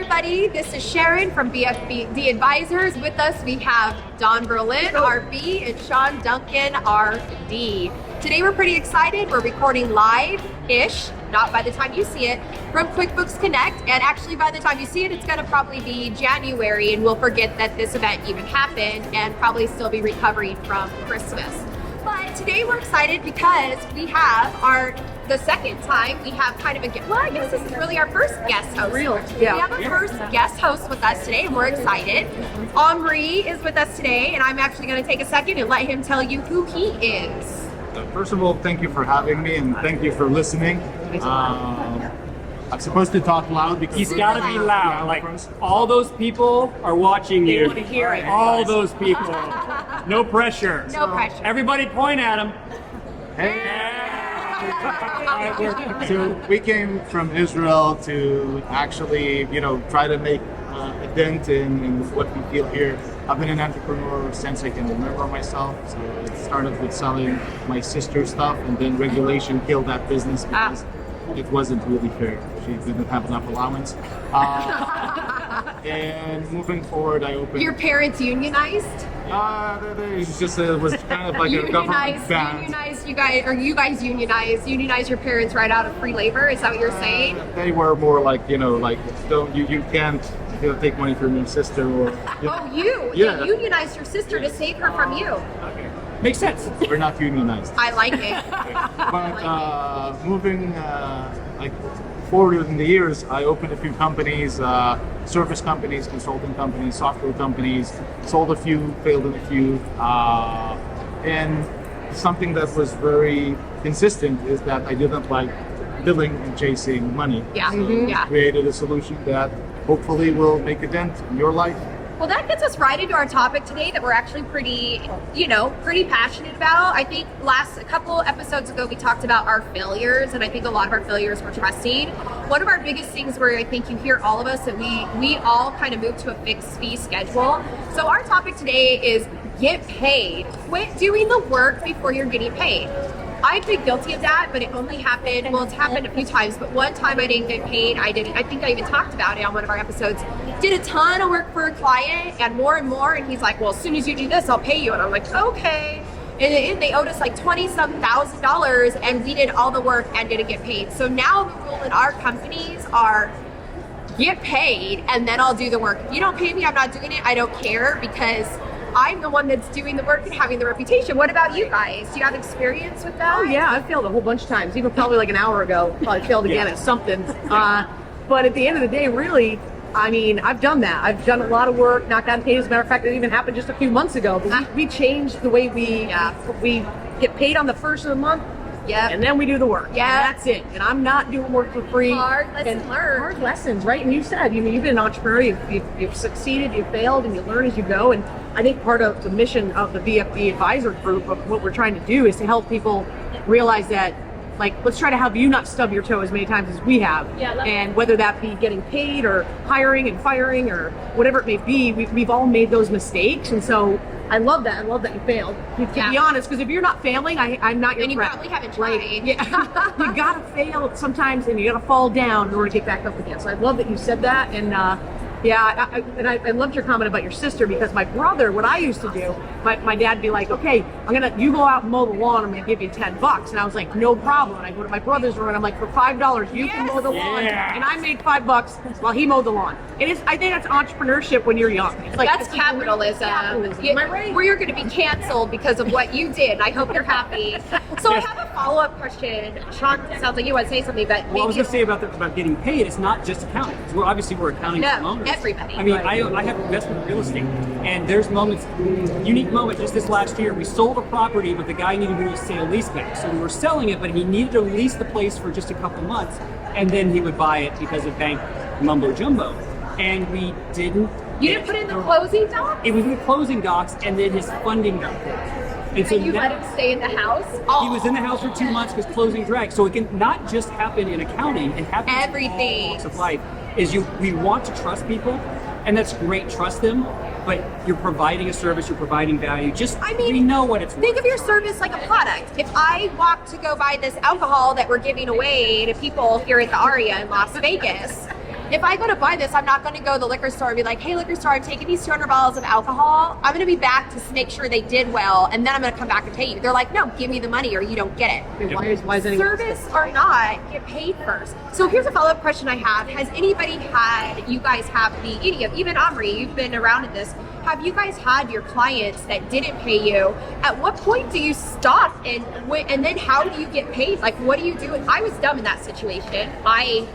everybody. This is Sharon from BFD Advisors. With us, we have Don Berlin, RB, and Sean Duncan, RD. Today, we're pretty excited. We're recording live-ish, not by the time you see it, from QuickBooks Connect. And actually, by the time you see it, it's going to probably be January, and we'll forget that this event even happened and probably still be recovering from Christmas. But today, we're excited because we have the second time we have kind of I guess this is really our first guest host. We have a first guest host with us today, and we're excited. Omry is with us today, and I'm actually going to take a second and let him tell you who he is. First of all, thank you for having me, and thank you for listening. I'm supposed to talk loud because he's got to be loud. Like all those people are watching you. They want to hear it. All those people. No pressure. No pressure. Everybody point at him. Hey. So we came from Israel to actually, try to make a dent in what we feel here. I've been an entrepreneur since I can remember myself. So it started with selling my sister's stuff, and then regulation killed that business because it wasn't really fair. She didn't have enough allowance. And moving forward, I opened... Your parents unionized? It was kind of like a government ban. You guys unionized your parents right out of free labor? Is that what you're saying? They were more like, you can't take money from your sister or... You unionized your sister to save her from you. Okay. Makes sense. We're not unionized. I like it. But moving forward in the years, I opened a few companies, service companies, consulting companies, software companies, sold a few, failed in a few. And something that was very consistent is that I didn't like billing and chasing money. Yeah. So created a solution that hopefully will make a dent in your life. Well, that gets us right into our topic today that we're actually pretty passionate about. I think a couple episodes ago, we talked about our failures, and I think a lot of our failures were trusting. One of our biggest things where I think you hear all of us that we all kind of move to a fixed fee schedule. So our topic today is get paid. Quit doing the work before you're getting paid. I've been guilty of that, but it only happened, it's happened a few times, but one time I didn't get paid. I think I even talked about it on one of our episodes. Did a ton of work for a client and more, and he's like, well, as soon as you do this, I'll pay you. And I'm like, okay. And they owed us like $20,000, and we did all the work and didn't get paid. So now the rule in our companies are get paid, and then I'll do the work. If you don't pay me, I'm not doing it. I don't care, because I'm the one that's doing the work and having the reputation. What about you guys? Do you have experience with that? Oh yeah, I've failed a whole bunch of times. Even probably like an hour ago, probably failed again at something. But at the end of the day, really, I mean, I've done that. I've done a lot of work, not gotten paid. As a matter of fact, it even happened just a few months ago. But we changed the way we get paid on the first of the month. Yeah. And then we do the work. Yeah. That's it. And I'm not doing work for free. Hard lesson learned. Hard lessons, right? And you said, you've been an entrepreneur, you've succeeded, you've failed, and you learn as you go. And I think part of the mission of the BFD Advisor group of what we're trying to do is to help people realize that, let's try to have you not stub your toe as many times as we have. And whether that be getting paid or hiring and firing or whatever it may be, we've all made those mistakes. And so I love that. I love that you failed. To be honest, because if you're not failing, I'm not your and you friend. probably haven't tried. You gotta fail sometimes, and you gotta fall down in order to get back up again. So I love that you said that, and I loved your comment about your sister, because my brother, what I used to do, my dad'd be like, okay, you go out and mow the lawn, I'm gonna give you $10. And I was like, no problem. And I go to my brother's room and I'm like, for $5, you can mow the lawn. And I made $5 while he mowed the lawn. I think that's entrepreneurship when you're young. It's like, that's capitalism. Am I right? Where you're going to be canceled because of what you did. I hope you're happy. So I have a follow-up question. Sean, it sounds like you want to say something, but well, I was going to say about getting paid. It's not just accounting. We're accounting for owners. Everybody. I mean, I have investment in real estate, and there's unique moments. Just this last year, we sold a property, but the guy needed to do a sale leaseback. So we were selling it, but he needed to lease the place for just a couple months, and then he would buy it because of bank mumbo jumbo. And we didn't. You didn't put in the closing docs? It was in the closing docs, and then his funding got pulled. And so you let him stay in the house? He was in the house for 2 months because closing dragged. So it can not just happen in accounting, it happens everything. In all walks of life. We want to trust people, and that's great, trust them, but you're providing a service, you're providing value. We know what it's worth. Think of your service like a product. If I walk to go buy this alcohol that we're giving away to people here at the Aria in Las Vegas, if I go to buy this, I'm not going to go to the liquor store and be like, hey, liquor store, I'm taking these 200 bottles of alcohol. I'm going to be back to make sure they did well, and then I'm going to come back and pay you. They're like, no, give me the money or you don't get it. I mean, why is anyone Service or not, get paid first. So here's a follow-up question I have. Has anybody had, you guys have even Omry, you've been around in this, have you guys had your clients that didn't pay you? At what point do you stop and then how do you get paid? Like, what do you do? I was dumb in that situation. I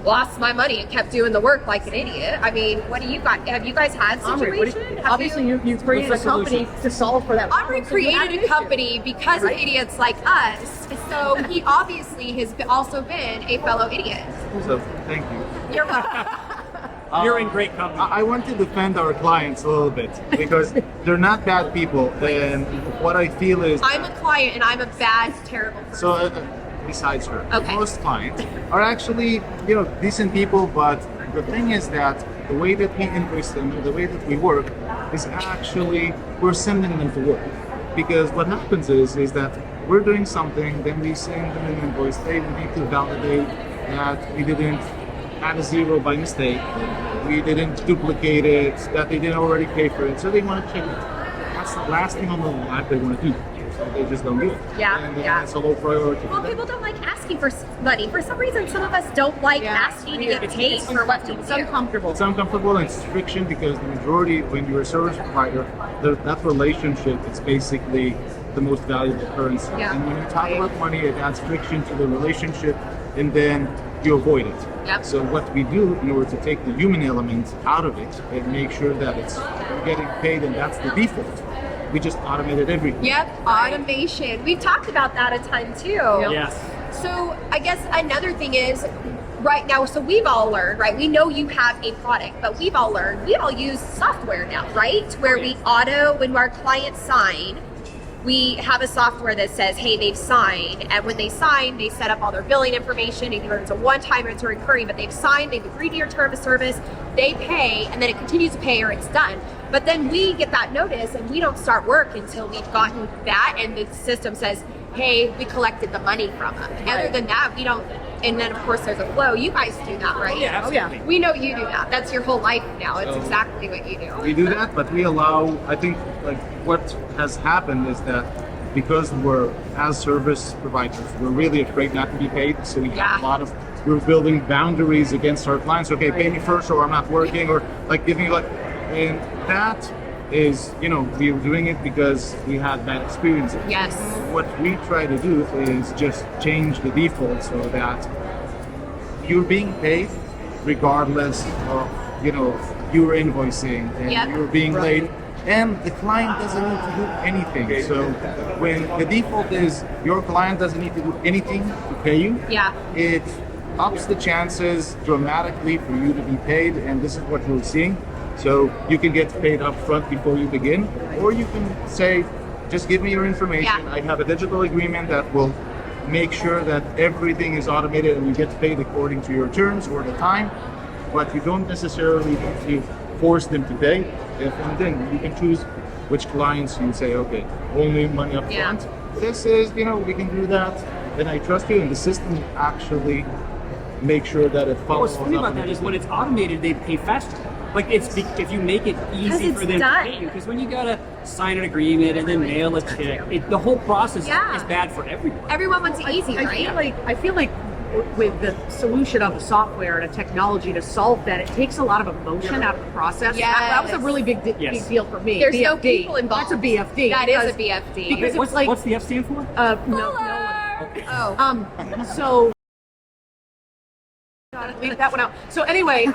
lost my money and kept doing the work like an idiot. I mean, what do you guys, have you guys had situation? Obviously, you created a company to solve for that. Omry created a company because of idiots like us. So he obviously has also been a fellow idiot. So thank you. You're welcome. You're in great company. I want to defend our clients a little bit because they're not bad people, and what I feel is I'm a client and I'm a bad, terrible person. so. Besides her, Okay. most clients are actually decent people, but the thing is that the way that we invoice them, the way that we work, is actually we're sending them to work. Because what happens is that we're doing something, then we send them an invoice. They need to validate that we didn't add a zero by mistake, we didn't duplicate it, that they didn't already pay for it, so they want to check it. That's the last thing on the line they want to do. So they just don't do it. Yeah, and yeah. It's a low priority. Well, people don't like asking for money. For some reason, some of us don't like asking to get paid for what we do. It's uncomfortable. It's uncomfortable and it's friction because the majority, when you're a service provider, that relationship is basically the most valuable currency. Yeah. And when you talk about money, it adds friction to the relationship, and then you avoid it. Yep. So what we do in order to take the human element out of it and make sure that it's getting paid, and that's the default. We just automated everything. Yep, automation. We've talked about that a ton too. Yes. So I guess another thing is right now, so we've all learned, right? We know you have a product, but we've all learned, we all use software now, right? Where we when our clients sign, we have a software that says, hey, they've signed. And when they sign, they set up all their billing information. Either it's a one-time or it's a recurring, but they've signed, they've agreed to your term of service, they pay, and then it continues to pay or it's done. But then we get that notice and we don't start work until we've gotten that and the system says, hey, we collected the money from them. Other than that, we don't. And then of course there's a flow. You guys do that, right? Yeah, absolutely. We know you do that. That's your whole life now. It's exactly what you do. We do that, but we allow, I think, like what has happened is that because we're, as service providers, we're really afraid not to be paid. So we have a lot of, we're building boundaries against our clients. Okay, pay me first or I'm not working, or like giving like, and that is, we're doing it because we had bad experiences. Yes. What we try to do is just change the default so that you're being paid regardless of, you're invoicing and you're being late, and the client doesn't need to do anything. So when the default is your client doesn't need to do anything to pay you, it ups the chances dramatically for you to be paid, and this is what we're seeing. So you can get paid up front before you begin, or you can say, just give me your information. I have a digital agreement that will make sure that everything is automated and you get paid according to your terms or the time, but you don't necessarily need to force them to pay. And then you can choose which clients you say, okay, only money up front. This is, we can do that, and I trust you, and the system actually makes sure that it follows. What's funny about that is when it's automated, they pay faster. Like if you make it easy for them to pay you, because when you gotta sign an agreement and then mail a check, the whole process is bad for everyone. Everyone wants it easy, right? I feel like with the solution of the software and a technology to solve that, it takes a lot of emotion out of the process. That was a really big deal for me. There's BFD. no people involved. That's a BFD. That is a BFD. Because what's the F stand for? No one. So leave that one out. So anyway,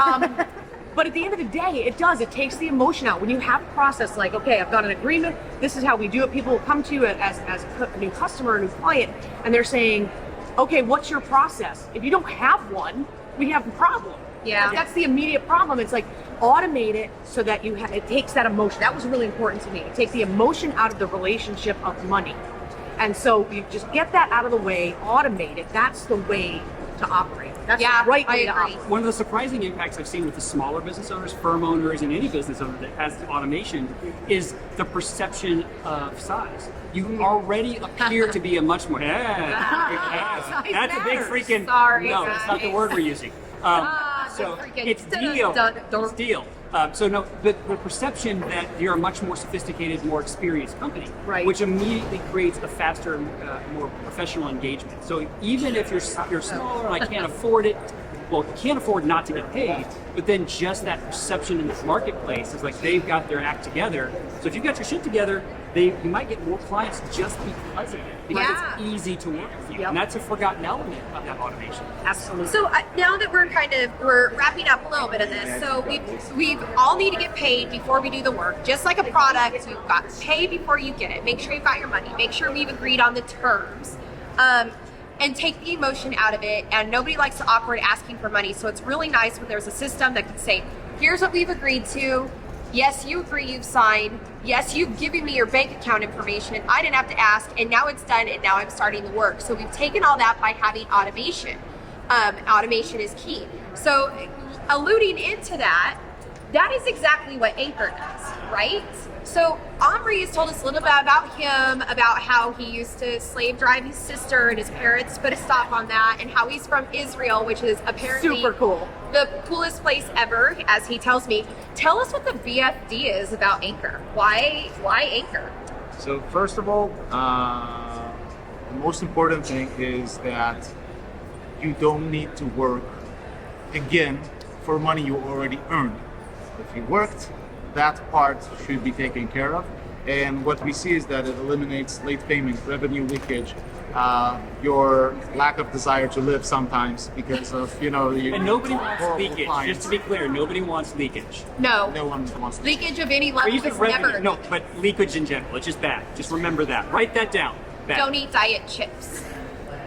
but at the end of the day, it takes the emotion out. When you have a process like, okay, I've got an agreement, this is how we do it. People will come to you as a new customer, a new client, and they're saying, okay, what's your process? If you don't have one, we have a problem. Yeah. That's the immediate problem. It's like automate it so that it takes that emotion. That was really important to me. Take the emotion out of the relationship of money. And so you just get that out of the way, automate it. That's the way to operate. That's the right way to operate. One of the surprising impacts I've seen with the smaller business owners, firm owners, and any business owner that has automation is the perception of size. You already appear to be a much more, that's a big freaking, Sorry, no, that's not the word we're using. So freaking it's deal. dun. It's deal. So no, the perception that you're a much more sophisticated, more experienced company, Right. which immediately creates a faster, more professional engagement. So even if you're smaller and I can't afford it, well, you can't afford not to get paid, but then just that perception in this marketplace is like they've got their act together. So if you've got your shit together, you might get more clients just because of it, because Yeah. it's easy to work with you, Yep. and that's a forgotten element of that automation. Absolutely. So now that we're wrapping up a little bit of this, so we all need to get paid before we do the work. Just like a product, you've got to pay before you get it. Make sure you've got your money. Make sure we've agreed on the terms. And take the emotion out of it. And nobody likes the awkward asking for money. So it's really nice when there's a system that can say, here's what we've agreed to. Yes, you agree, you've signed. Yes, you've given me your bank account information. I didn't have to ask, and now it's done, and now I'm starting the work. So we've taken all that by having automation. Automation is key. So alluding into that, that is exactly what Anchor does, right? So Omry has told us a little bit about him, about how he used to slave drive his sister and his parents put a stop on that, and how he's from Israel, which is apparently Super cool. the coolest place ever, as he tells me. Tell us what the BFD is about Anchor. Why Anchor? So first of all, the most important thing is that you don't need to work again for money you already earned. If you worked, that part should be taken care of. And what we see is that it eliminates late payment, revenue leakage, your lack of desire to live sometimes because of, And nobody wants horrible leakage. clients. Just to be clear, nobody wants leakage. No. No one wants to. Leakage of any Or level even is revenue. never. No, but leakage in general. It's just bad. Just remember that. Write that down. Bad. Don't eat diet chips.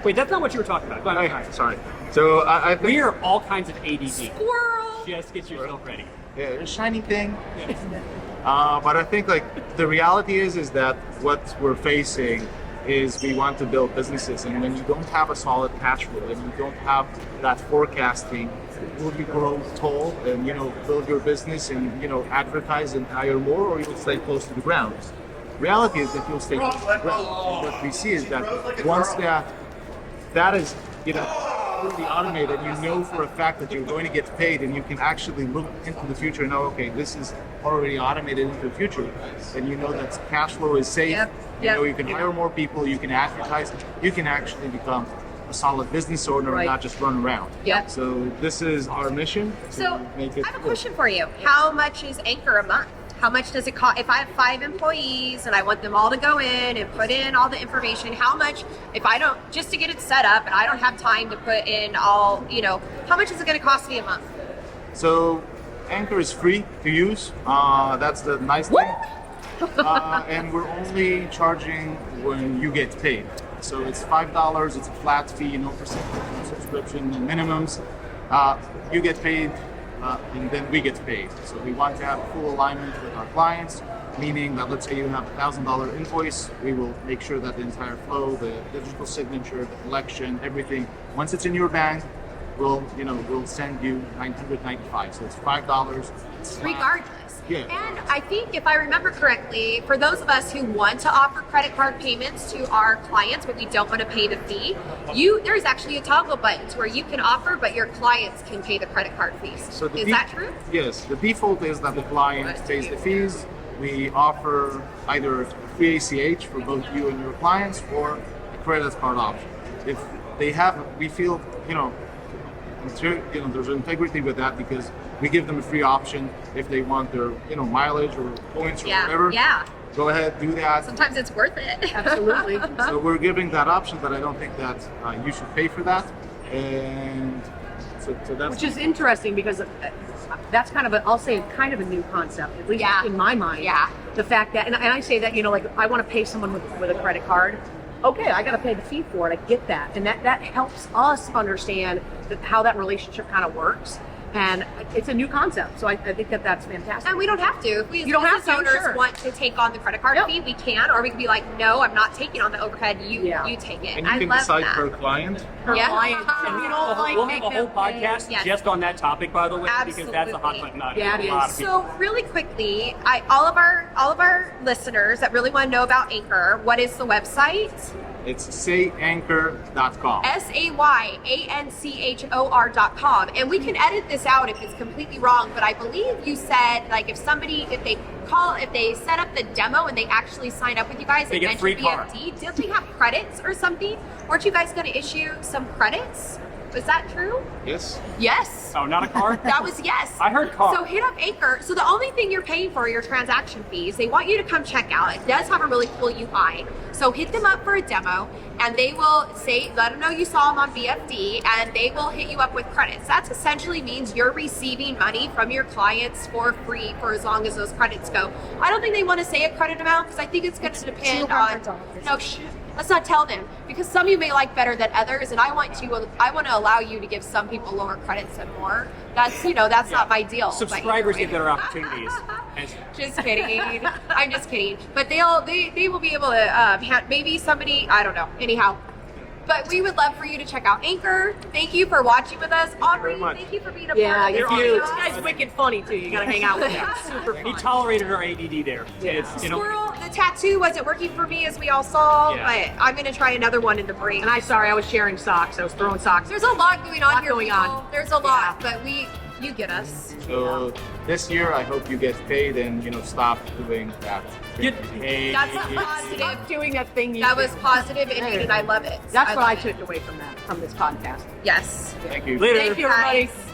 Wait, that's not what you were talking about. Go ahead. Okay, sorry. So I think We are all kinds of ADD. Squirrel. Just get yourself ready. yeah, a shiny thing. But I think the reality is that what we're facing is we want to build businesses, and when you don't have a solid cash flow and you don't have that forecasting, will you grow tall and build your business and advertise and hire more, or you'll stay close to the ground? Reality is that you'll stay close to the ground. And what we see is that once that is fully automated, you know for a fact that you're going to get paid, and you can actually look into the future and know, okay, this is already automated into the future, and you know that cash flow is safe. Yep. You know you can hire more people, you can advertise, you can actually become a solid business owner Right. and not just run around. Yep. So this is our mission to So make it I have a question for you. How much is Anchor a month? How much does it cost? If I have 5 employees and I want them all to go in and put in all the information, how much, if I don't, just to get it set up and I don't have time to put in all, how much is it going to cost me a month? So Anchor is free to use. That's the nice thing. And we're only charging when you get paid. So it's $5. It's a flat fee, no percentage, no subscription, no minimums. You get paid, and then we get paid. So we want to have full alignment with our clients, meaning that let's say you have a $1,000 invoice, we will make sure that the entire flow, the digital signature, the collection, everything, once it's in your bank, we'll send you $995. So it's $5. It's flat. Regardless. Yeah. And I think if I remember correctly, for those of us who want to offer credit card payments to our clients, but we don't want to pay the fee, there's actually a toggle button to where you can offer, but your clients can pay the credit card fees. So Is that true? Yes. The default is that the client pays the fees. We offer either a free ACH for both you and your clients, or a credit card option. If they have, we feel, there's integrity with that because we give them a free option if they want their, mileage or points or whatever. Yeah. Go ahead, do that. Sometimes it's worth it. Absolutely. So we're giving that option, but I don't think that you should pay for that. And so that's Which is interesting because that's kind of a new concept, at least Yeah. in my mind. Yeah. The fact that, and I say that, I want to pay someone with a credit card. Okay, I got to pay the fee for it. I get that. And that helps us understand how that relationship kind of works. And it's a new concept. So I think that's fantastic. And we don't have to. If we as You don't have business to, owners sure. want to take on the credit card Yep. fee, we can, or we can be like, no, I'm not taking on the overhead. You take it. and you I can love decide that. per client. Per Yeah. client. And we don't like We'll have make a whole them pay. podcast Yes. just on that topic, by the way, because that's a hot Absolutely. button item. Yeah, it for a lot is. of people. So really quickly, all of our listeners that really want to know about Anchor, what is the website? It's sayanchor.com. SAYANCHOR.com. And we can edit this out if it's completely wrong, but I believe you said, like, if they set up the demo and they actually sign up with you guys They and get a mention free car. BFD, did they have credits or something? Weren't you guys going to issue some credits? Was that true? Yes. Yes. Oh, not a car? That was yes. I heard car. So hit up Anchor. So the only thing you're paying for are your transaction fees. They want you to come check out. It does have a really cool UI. So hit them up for a demo and they will let them know you saw them on BFD and they will hit you up with credits. That essentially means you're receiving money from your clients for free for as long as those credits go. I don't think they want to say a credit amount because I think it's going to depend on. No, let's not tell them because some you may like better than others, and I want to allow you to give some people lower credits than more. That's not my deal. Subscribers get better opportunities. Just kidding. I'm just kidding. But they will be able to maybe somebody, I don't know. Anyhow. But we would love for you to check out Anchor. Thank you for watching with us. Omry, thank you for being a Yeah, part of you're this. huge. This guy's wicked funny too. You gotta hang out with him. Super He fun. tolerated our ADD there. It's, Squirrel, the tattoo wasn't working for me as we all saw, Yeah. but I'm going to try another one in the break. And I was sharing socks. I was throwing socks. There's a lot going on here, going people. on. There's a lot, but you get us. So this year, I hope you get paid and stop doing that. Get paid. That's positive. Stop doing that thing. That was positive and needed. I love it. That's what I love took away from this podcast. it. Yes. Thank you. Later. Thank you, everybody. guys.